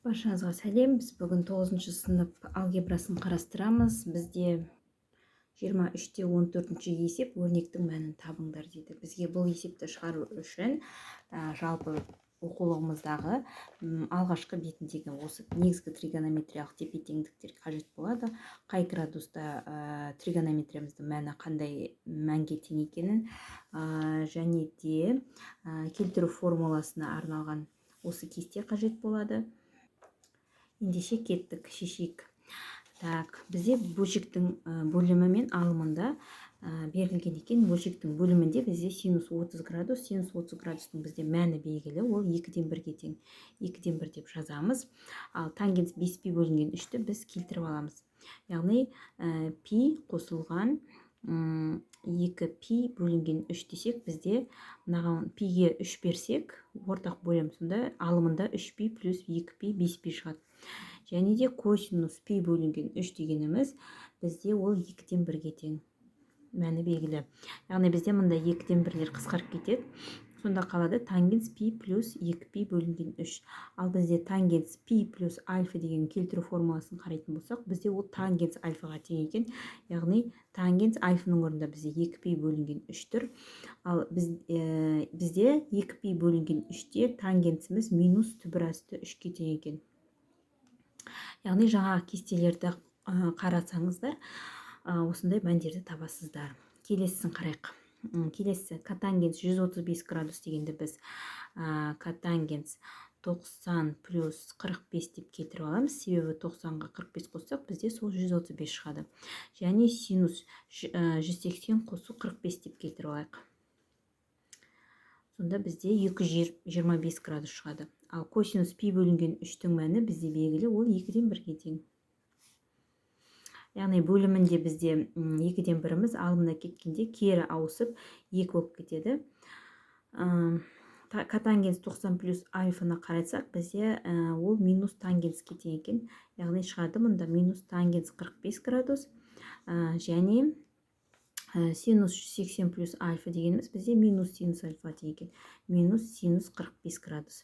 Баршаңызға сәлем. Біз бүгін 9 сынып алгебрасын қарастырамыз. Бізде 23-те 14-ші есеп өрнектің мәнін табыңдар дейді. Бізге бұл есепті шығару үшін жалпы оқулығымыздағы алғашқы бетіндегі осы негізгі тригонометриялық тепе теңдіктер қажет болады. Қай градуста тригонометриямыздың мәні қандай мәнге тең екенін және де келтіру формуласына арналған осы кесте қажет болады. Ендеше кеттік, шешейік. Бізде бөлшектің бөлімі мен алымында берілген екен. Бөлшектің бөлімінде бізде синус 30 градус. Синус 30 градустың бізде мәні белгілі, ол 2-ден 1-ге тең. 2-ден 1 деп жазамыз. Ал тангенс 5π бөлінген 3-ті біз келтіріп аламыз. Яғни пи қосылған 2π бөлінген 3 десек, бізде мынаған пиге 3 берсек, ортақ бөлім, сонда алымында 3π плюс 2π 5π шығады. Және де косинус пи бөлінген 3 дегеніміз бізде ол 2-ден 1-ге тең. Мәні белгілі. Яғни бізде мында 2-ден 1-лер қысқарып кетеді. Сонда қалады тангенс пи плюс 2π бөлінген 3. Ал бізде тангенс пи плюс альфа деген келтіру формуласын қарайтын болсақ, бізде ол тангенс альфаға тең екен. Яғни тангенс альфаның орнында бізде 2π бөлінген 3 тұр. Ал бізде 2π бөлінген 3-те тангенсіміз минус түбір асты 3-ке тең екен. Яғни жаңағы кестелерді қарасаңыздар, осындай мәндерді табасыздар. Келесісін қарайық. Келесі котангенс 135 градус дегенде біз котангенс 90 плюс 45 деп келтіріп аламыз. Себебі 90-ға 45 қоссақ, бізде сол 135 шығады. Және синус 180 қосу 45 деп келтіріп алайық. Сонда бізде 225 градус шығады. Ал косинус пи бөлінген 3-тің мәні бізде белгілі, ол 2-ден 1-ге тең. Яғни бөлімінде бізде 2-ден 1-іміз алымына кеткенде кері ауысып 2 болып кетеді. Котангенс 90 плюс альфаны қарайтсақ, бізде ол минус тангенске тең екен. Яғни шығады мұнда минус тангенс 45 градус және синус 180 плюс альфа дегеніміз бізде минус синус альфа тең екен. Минус синус 45 градус.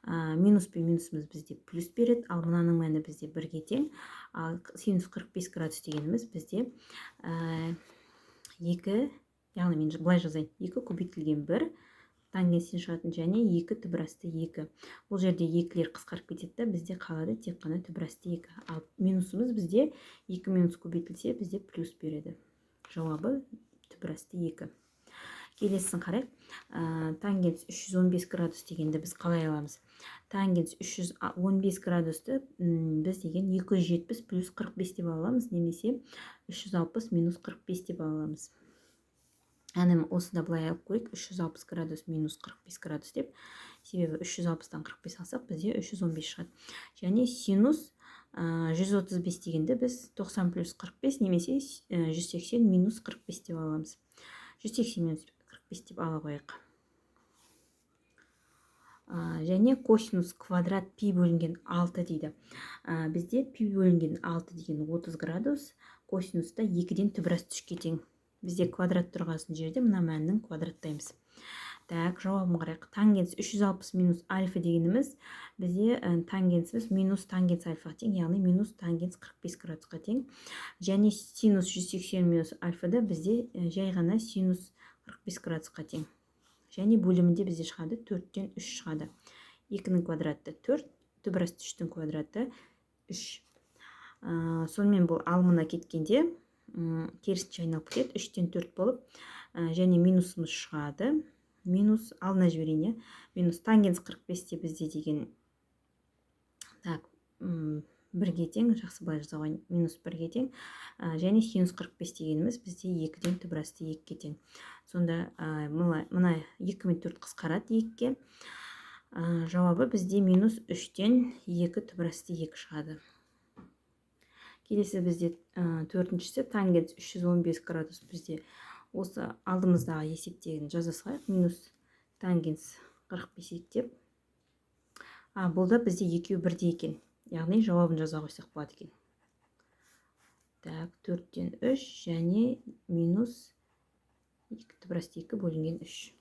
Минус пен минусымыз бізде плюс береді, ал мынаның мәні бізде 1-ге тең. Ал синус 45 градус дегеніміз бізде 2, яғни мен былай жазайын, 2 көбейтілген 1 тангенстен шығатын және 2 түбір асты 2. Бұл жерде 2-лер қысқарып кетеді, бізде қалады тек қана түбір асты 2. Ал минусымыз бізде 2 минус көбейтілсе бізде плюс береді. Жауабы түбір асты 2. Келесісін қарайық. Тангенс 315 градус дегенді біз қалай аламыз? Тангенс 315 градусты біз деген 270 плюс 45 деп аламыз, немесе 360 минус 45 деп аламыз. Әнім осында былай алып көрейік, 360 градус минус 45 градус деп. Себебі 360-тан 45 алсақ, бізде 315 шығады. Және синус 135 дегенде біз 90 плюс 45 немесе 180 минус 45 деп аламыз. 180 минус 45 деп ала қойық. Және косинус квадрат пи бөлінген 6 дейді. Бізде пи бөлінген 6 деген 30 градус, косинуста 2-ден түбір асты 3-ке тең. Бізде квадрат тұрғасын жерде мына мәннің квадраттаймыз. Жауабын қарайық. Тангенс 360 минус альфа дегеніміз бізде тангенсіміз минус тангенс альфа тең, яғни минус тангенс 45 градусқа тең. Және синус 180 минус альфада бізде жай ғана синус 45 градусқа тең. Және бөлімінде бізде шығады 4-тен 3 шығады. 2-нің квадраты 4, түбір асты 3-тің квадраты 3. Сонымен бұл алымына кеткенде керісінше айналып кетеді, 3-тен 4 болып, және минусымыз шығады. Минус алына жіберейін, минус тангенс 45-те бізде деген 1-ге тең, жақсы былай жазауын, минус 1-ге тең, және синус 45 дегеніміз бізде 2-ден түбір асты 2-ге тең. Сонда мына 2 мен 4 қысқарады 2-ге. Жауабы бізде минус 3-тен 2 түбір асты 2 шығады. Келесі бізде 4-шісі тангенс 315 градус бізде осы алдымыздағы есептегін жаза салайық. Минус тангенс 45 деп. Бұл да бізде екеуі бірдей екен. Яғни жауабын жаза қойсақ болады екен. 4-тен 3 және минус 2 түбір асты 2 бөлінген 3.